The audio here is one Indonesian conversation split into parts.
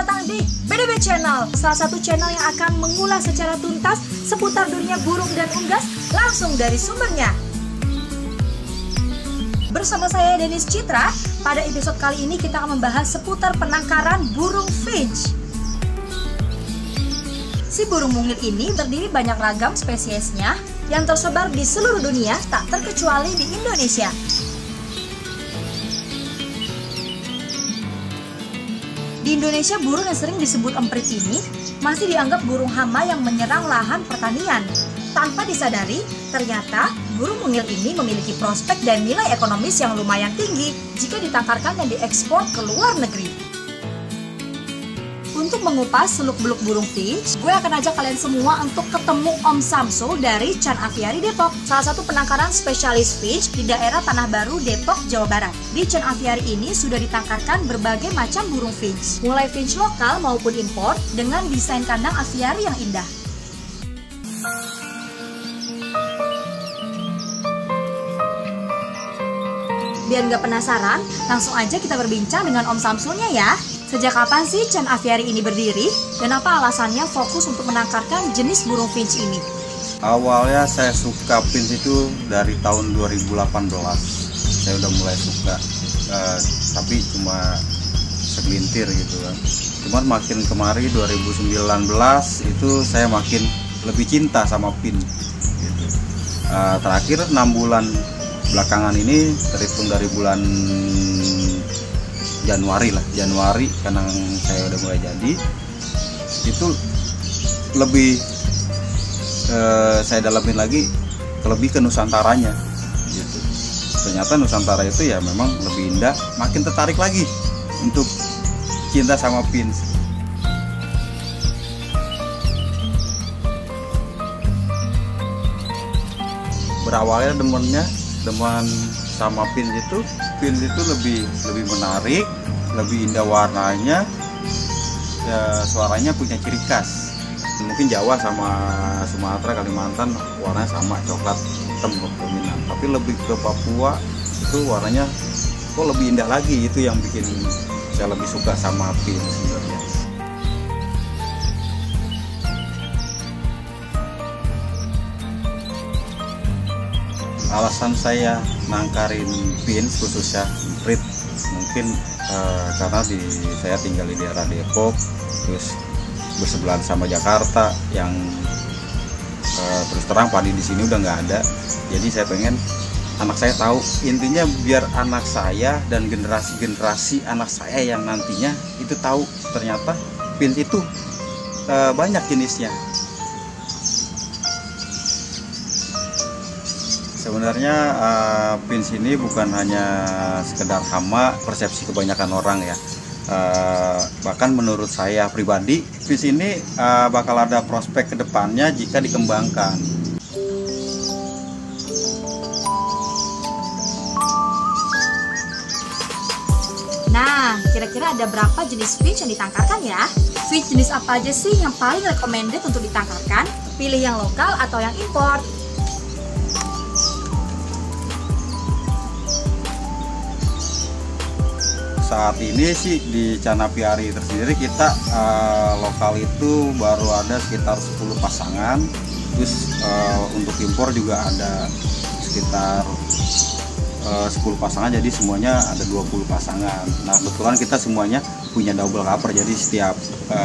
datang di BDB Channel, salah satu channel yang akan mengulas secara tuntas seputar dunia burung dan unggas langsung dari sumbernya. Bersama saya Denis Citra, pada episode kali ini kita akan membahas seputar penangkaran burung finch. Si burung mungil ini terdiri banyak ragam spesiesnya yang tersebar di seluruh dunia, tak terkecuali di Indonesia. Di Indonesia, burung yang sering disebut emprit ini masih dianggap burung hama yang menyerang lahan pertanian. Tanpa disadari, ternyata burung mungil ini memiliki prospek dan nilai ekonomis yang lumayan tinggi jika ditangkarkan dan diekspor ke luar negeri. Untuk mengupas seluk-beluk burung finch, gue akan ajak kalian semua untuk ketemu Om Samsul dari Chan Aviary Depok, salah satu penangkaran spesialis finch di daerah Tanah Baru, Depok, Jawa Barat. Di Chan Aviary ini sudah ditangkarkan berbagai macam burung finch, mulai finch lokal maupun impor dengan desain kandang aviary yang indah. Biar nggak penasaran, langsung aja kita berbincang dengan Om Samsulnya ya. Sejak kapan sih Chan Aviary ini berdiri? Dan apa alasannya fokus untuk menangkarkan jenis burung finch ini? Awalnya saya suka finch itu dari tahun 2018. Saya udah mulai suka, tapi cuma segelintir gitu kan. Cuman makin kemari 2019 itu saya makin lebih cinta sama finch gitu. Terakhir 6 bulan belakangan ini, terhitung dari bulan Januari karena saya udah mulai jadi, itu lebih saya dalamin lagi lebih ke nusantaranya gitu. Ternyata nusantara itu ya memang lebih indah, makin tertarik lagi untuk cinta sama finch. Berawalnya demen sama finch itu lebih menarik, lebih indah warnanya, ya, suaranya punya ciri khas. Mungkin Jawa sama Sumatera, Kalimantan warnanya sama, coklat hitam dominan. Tapi lebih ke Papua itu warnanya kok lebih indah lagi. Itu yang bikin saya lebih suka sama finch sebenarnya. Alasan saya nangkarin finch khususnya emprit mungkin karena saya tinggal di daerah Depok, terus bersebelahan sama Jakarta yang terus terang padi di sini udah nggak ada. Jadi saya pengen anak saya tahu, intinya biar anak saya dan generasi anak saya yang nantinya itu tahu ternyata finch itu banyak jenisnya. Sebenarnya finch ini bukan hanya sekedar hama persepsi kebanyakan orang ya. Bahkan menurut saya pribadi, finch ini bakal ada prospek kedepannya jika dikembangkan. Nah, kira-kira ada berapa jenis finch yang ditangkarkan ya? Finch jenis apa aja sih yang paling recommended untuk ditangkarkan? Pilih yang lokal atau yang impor? Saat ini sih di Chan Aviary tersendiri kita lokal itu baru ada sekitar 10 pasangan. Terus untuk impor juga ada sekitar 10 pasangan, jadi semuanya ada 20 pasangan. Nah kebetulan kita semuanya punya double cover, jadi setiap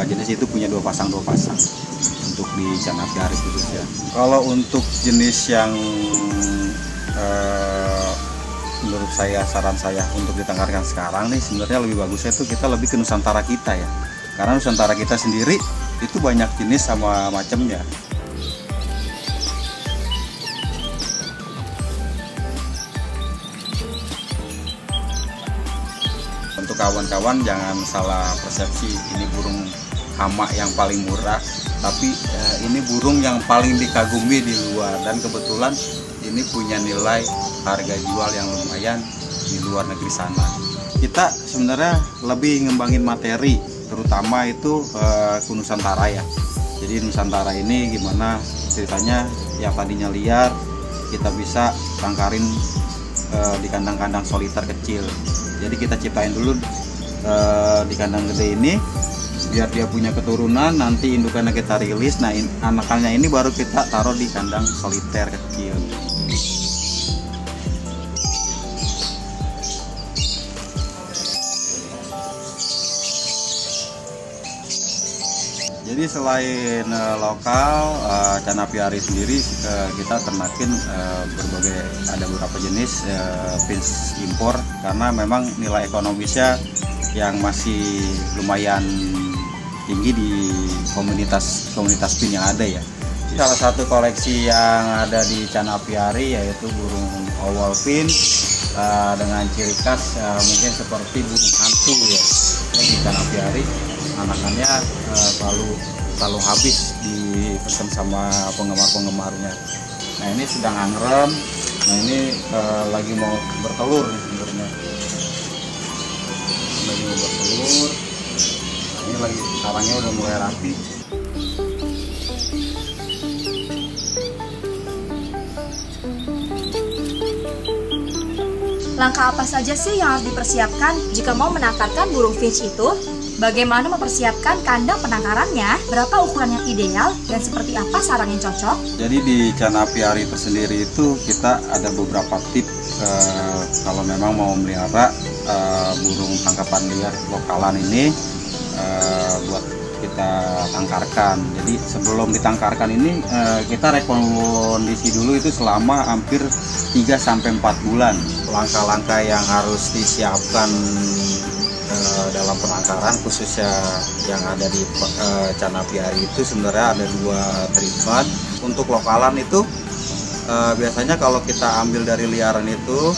jenis itu punya 2 pasang untuk di Chan Aviary khususnya. Kalau untuk jenis yang menurut saya, saran saya untuk ditangkarkan sekarang nih, sebenarnya lebih bagusnya itu kita lebih ke nusantara kita ya, karena nusantara kita sendiri itu banyak jenis sama macamnya. Untuk kawan-kawan jangan salah persepsi, ini burung hama yang paling murah, tapi ini burung yang paling dikagumi di luar, dan kebetulan ini punya nilai harga jual yang lumayan di luar negeri sana. Kita sebenarnya lebih ngembangin materi, terutama itu ke Nusantara ya. Jadi Nusantara ini gimana ceritanya, yang tadinya liar kita bisa tangkarin di kandang-kandang soliter kecil. Jadi kita ciptain dulu di kandang gede ini, biar dia punya keturunan. Nanti indukannya kita rilis. Nah, anakannya ini baru kita taruh di kandang soliter kecil. Jadi selain lokal, Can Apiari sendiri kita ternakin ada beberapa jenis finch impor, karena memang nilai ekonomisnya yang masih lumayan tinggi di komunitas fin yang ada ya. Salah satu koleksi yang ada di Can Apiari yaitu burung owl finch dengan ciri khas mungkin seperti burung hantu ya. Di Can Apiari anakannya selalu habis dipesan sama penggemar-penggemarnya. Nah, ini sedang angrem. Nah, ini lagi mau bertelur nih sebenarnya. Lagi mau bertelur. Ini lagi sarangnya udah mulai rapi. Langkah apa saja sih yang harus dipersiapkan jika mau menangkarkan burung finch itu? Bagaimana mempersiapkan kandang penangkarannya? Berapa ukuran yang ideal? Dan seperti apa sarang yang cocok? Jadi di Can Apiari tersendiri itu kita ada beberapa tips kalau memang mau melihara burung tangkapan liar lokalan ini buat kita tangkarkan. Jadi sebelum ditangkarkan ini kita rekondisi dulu itu selama hampir 3-4 bulan. Langkah-langkah yang harus disiapkan dalam penangkaran khususnya yang ada di Can Apiari itu sebenarnya ada 2 treatment. Untuk lokalan itu biasanya kalau kita ambil dari liaran itu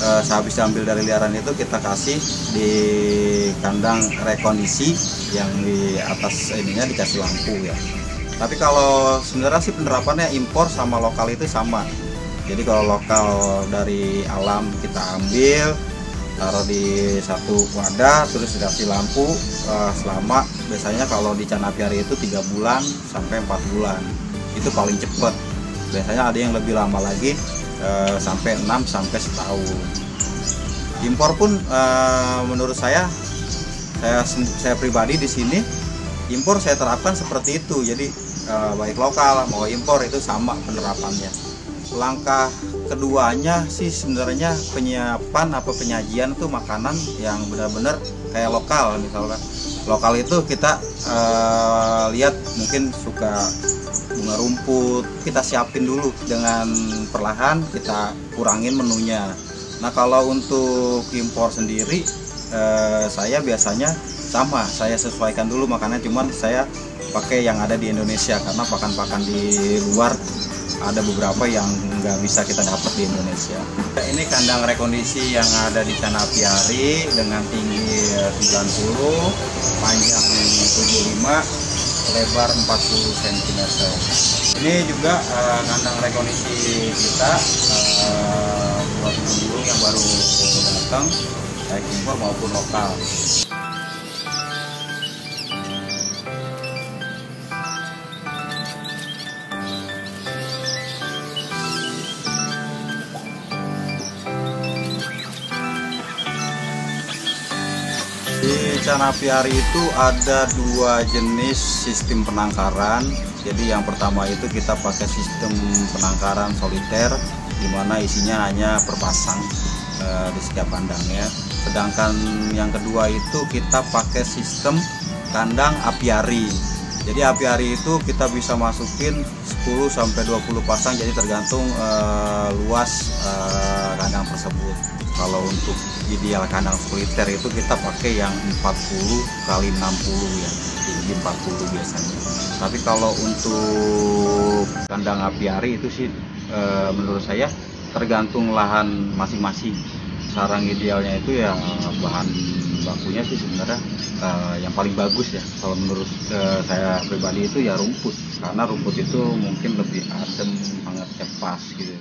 sehabis diambil dari liaran itu kita kasih di kandang rekondisi yang di atas ininya dikasih lampu ya. Tapi kalau sebenarnya sih penerapannya impor sama lokal itu sama. Jadi kalau lokal dari alam kita ambil, taruh di satu wadah, terus dikasih lampu selama biasanya kalau di Can Apiari itu 3 bulan sampai 4 bulan. Itu paling cepat. Biasanya ada yang lebih lama lagi sampai 6 sampai setahun. Impor pun menurut saya pribadi di sini impor saya terapkan seperti itu. Jadi baik lokal mau impor itu sama penerapannya. Langkah keduanya sih sebenarnya penyiapan penyajian tuh makanan yang benar-benar kayak lokal. Misalkan lokal itu kita lihat mungkin suka bunga rumput, kita siapin dulu dengan perlahan, kita kurangin menunya. Nah, kalau untuk impor sendiri saya biasanya sama, saya sesuaikan dulu makanan, cuman saya pakai yang ada di Indonesia karena pakan-pakan di luar ada beberapa yang nggak bisa kita dapat di Indonesia. Ini kandang rekondisi yang ada di Can Apiari dengan tinggi 90, panjang 75, lebar 40 cm. Ini juga kandang rekondisi kita buat burung yang baru datang, baik impor maupun lokal. Di Can Apiari itu ada 2 jenis sistem penangkaran. Jadi yang pertama itu kita pakai sistem penangkaran soliter, di mana isinya hanya per pasang di setiap kandangnya. Sedangkan yang kedua itu kita pakai sistem kandang apiari. Jadi apiari itu kita bisa masukin 10-20 pasang, jadi tergantung luas kandang tersebut. Kalau untuk ideal kandang soliter itu kita pakai yang 40x60 ya, tinggi 40 biasanya. Tapi kalau untuk kandang apiari itu sih menurut saya tergantung lahan masing-masing. Sarang idealnya itu ya bahan bakunya sih sebenarnya yang paling bagus ya. Kalau menurut saya pribadi itu ya rumput, karena rumput itu mungkin lebih adem, hangatnya pas gitu.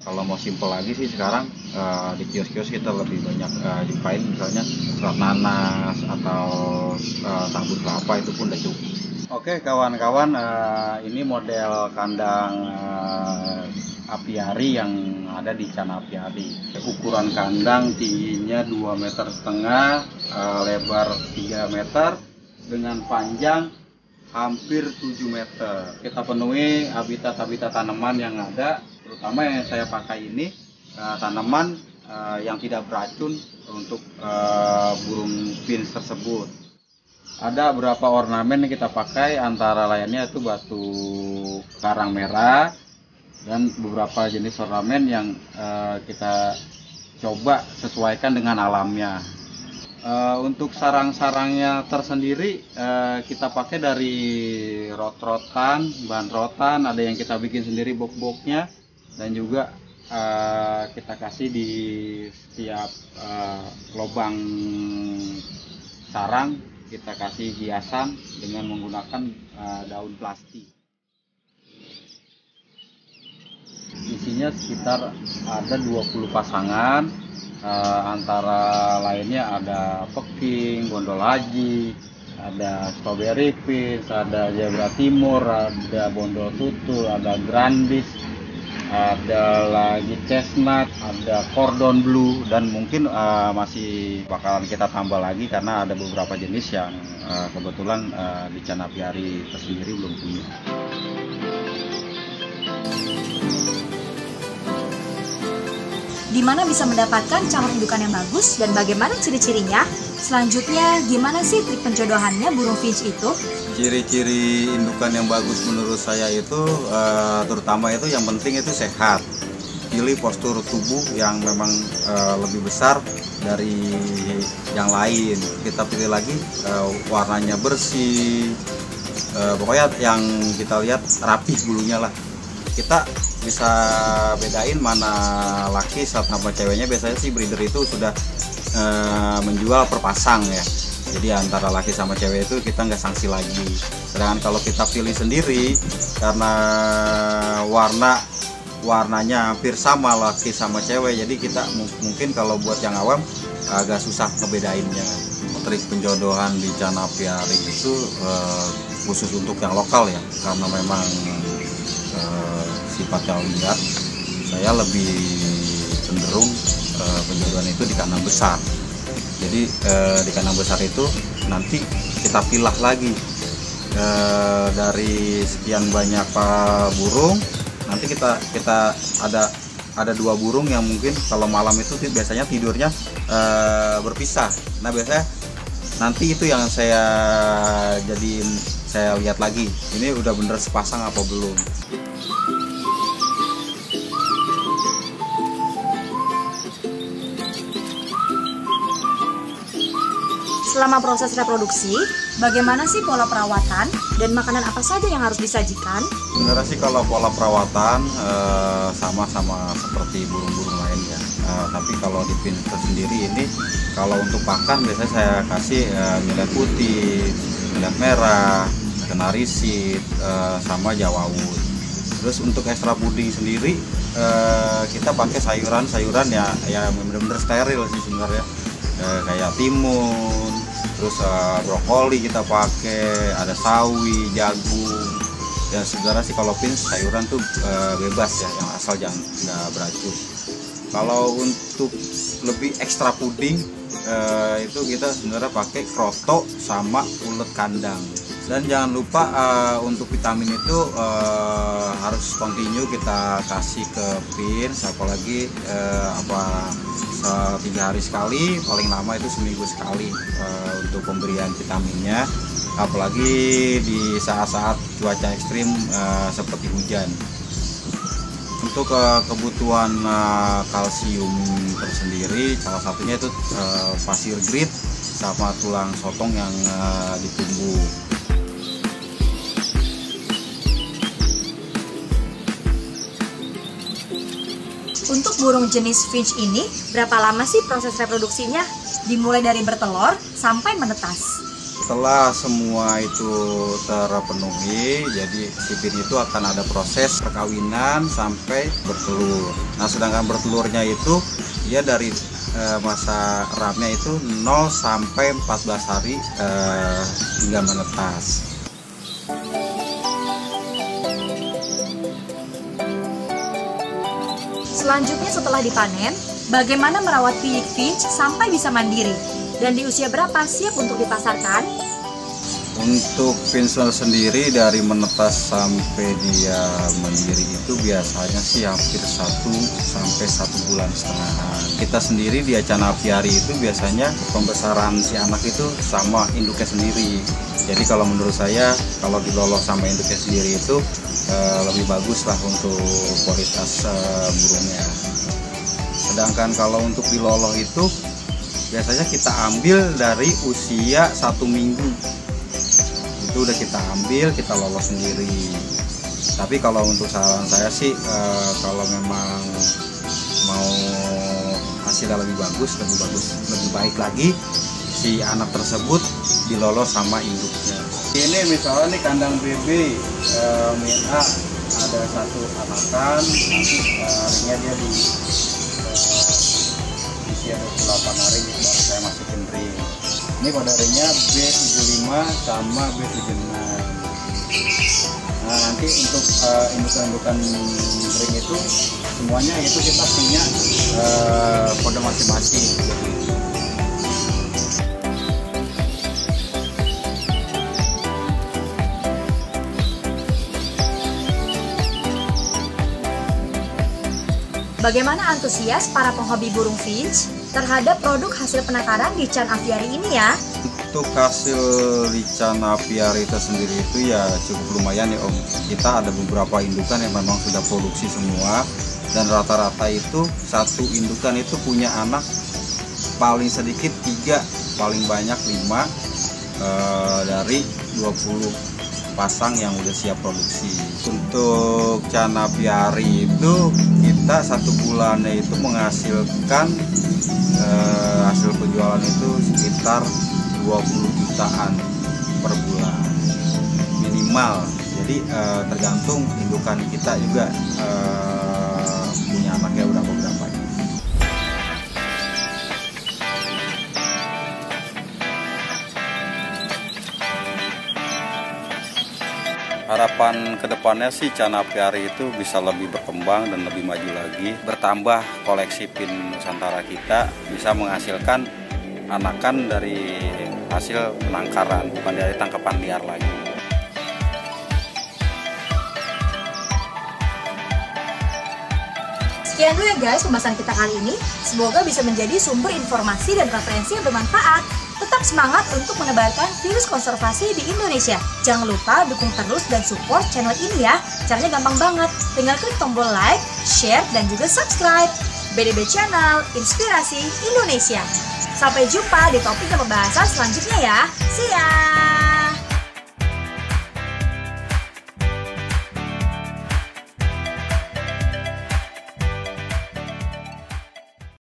Kalau mau simpel lagi sih sekarang di kios-kios kita lebih banyak jumpain misalnya serat nanas atau sabut kelapa, itu pun udah cukup. Oke kawan-kawan, ini model kandang apiari yang ada di Chan Aviary. Ukuran kandang tingginya 2,5 meter, lebar 3 meter, dengan panjang hampir 7 meter. Kita penuhi habitat-habitat tanaman yang ada, terutama yang saya pakai ini tanaman yang tidak beracun untuk burung finch tersebut. Ada beberapa ornamen yang kita pakai, antara lainnya itu batu karang merah dan beberapa jenis ornamen yang kita coba sesuaikan dengan alamnya. Untuk sarang-sarangnya tersendiri kita pakai dari rot-rotan, bahan rotan, ada yang kita bikin sendiri box-boxnya, dan juga kita kasih di setiap lubang sarang kita kasih hiasan dengan menggunakan daun plastik. Isinya sekitar ada 20 pasangan, antara lainnya ada peking, gondol haji, ada strawberry finch, ada zebra timur, ada bondol tutul, ada grandis, ada lagi chestnut, ada cordon blue, dan mungkin masih bakalan kita tambah lagi karena ada beberapa jenis yang kebetulan di Chan Aviary tersendiri belum punya. Di mana bisa mendapatkan calon indukan yang bagus dan bagaimana ciri-cirinya? Selanjutnya, gimana sih trik penjodohannya burung finch itu? Ciri-ciri indukan yang bagus menurut saya itu terutama itu yang penting itu sehat. Pilih postur tubuh yang memang lebih besar dari yang lain. Kita pilih lagi warnanya bersih. Pokoknya yang kita lihat rapih bulunya lah. Kita bisa bedain mana laki sama ceweknya. Biasanya sih breeder itu sudah menjual per pasang ya. Jadi antara laki sama cewek itu kita nggak sanksi lagi. Sedangkan kalau kita pilih sendiri, karena warnanya hampir sama laki sama cewek, jadi kita mungkin kalau buat yang awam agak susah ngebedainnya. Trik penjodohan di Chan Aviary itu khusus untuk yang lokal ya, karena memang sifatnya liar, saya lebih cenderung penjodohan itu di kandang besar. Jadi di kandang besar itu nanti kita pilah lagi dari sekian banyak burung. Nanti kita ada 2 burung yang mungkin kalau malam itu biasanya tidurnya berpisah. Nah biasanya nanti itu yang saya lihat lagi, ini udah bener sepasang apa belum. Selama proses reproduksi, bagaimana sih pola perawatan dan makanan apa saja yang harus disajikan? Sebenarnya sih kalau pola perawatan sama-sama seperti burung-burung lain ya. Tapi kalau di finch sendiri ini, kalau untuk pakan biasanya saya kasih millet putih, millet merah, canary seed, sama Java wood. Terus untuk extra puding sendiri kita pakai sayuran-sayuran ya benar-benar steril sih sebenarnya. Kayak timun, terus brokoli kita pakai, ada sawi, jagung. Dan sebenarnya sih kalau finch sayuran tuh bebas ya, yang asal jangan nggak beracun. Kalau untuk lebih ekstra puding itu kita sebenarnya pakai kroto sama ulet kandang. Dan jangan lupa untuk vitamin itu harus continue kita kasih ke finch, apalagi 3 hari sekali, paling lama itu seminggu sekali untuk pemberian vitaminnya, apalagi di saat-saat cuaca ekstrim seperti hujan. Untuk kebutuhan kalsium tersendiri, salah satunya itu pasir grit sama tulang sotong yang ditumbuk. Untuk burung jenis finch ini, berapa lama sih proses reproduksinya? Dimulai dari bertelur sampai menetas. Setelah semua itu terpenuhi, jadi si finch itu akan ada proses perkawinan sampai bertelur. Nah, sedangkan bertelurnya itu dia dari masa ramnya itu 0 sampai 14 hari hingga menetas. Selanjutnya setelah dipanen, bagaimana merawat piyik finch sampai bisa mandiri? Dan di usia berapa siap untuk dipasarkan? Untuk finch sendiri dari menetas sampai dia mandiri itu biasanya sih hampir 1 sampai 1,5 bulan. Kita sendiri di Chan Aviary itu biasanya pembesaran si anak itu sama induknya sendiri. Jadi kalau menurut saya kalau diloloh sama induknya sendiri itu lebih bagus lah untuk kualitas burungnya. Sedangkan kalau untuk diloloh itu biasanya kita ambil dari usia 1 minggu. Itu udah kita ambil, kita lolos sendiri. Tapi kalau untuk saran saya sih kalau memang mau hasilnya lebih baik lagi, si anak tersebut dilolos sama induknya. Ini misalnya nih kandang BB Mina ada 1 anakan, nanti ringnya dia di usia 28 hari baru saya masukin ring. Ini pada ringnya B75 sama B76. Nah nanti untuk indukan-indukan ring itu semuanya itu kita punya kode masing-masing. Bagaimana antusias para penghobi burung finch terhadap produk hasil penangkaran di Chan Aviary ini ya? Untuk hasil di Chan Aviary itu sendiri itu ya cukup lumayan ya Om. Kita ada beberapa indukan yang memang sudah produksi semua, dan rata-rata itu satu indukan itu punya anak paling sedikit 3, paling banyak 5 dari 20 pasang yang udah siap produksi. Untuk Chan Aviary itu kita 1 bulannya itu menghasilkan hasil penjualan itu sekitar 20 jutaan per bulan minimal. Jadi tergantung indukan kita juga punya anaknya berapa. Harapan kedepannya sih Chan Aviary itu bisa lebih berkembang dan lebih maju lagi, bertambah koleksi pin Nusantara kita, bisa menghasilkan anakan dari hasil penangkaran, bukan dari tangkapan liar lagi. Sekian dulu ya guys pembahasan kita kali ini. Semoga bisa menjadi sumber informasi dan referensi yang bermanfaat. Tetap semangat untuk menebarkan virus konservasi di Indonesia. Jangan lupa dukung terus dan support channel ini ya. Caranya gampang banget. Tinggal klik tombol like, share, dan juga subscribe. BDB Channel, Inspirasi Indonesia. Sampai jumpa di topik dan pembahasan selanjutnya ya. See ya!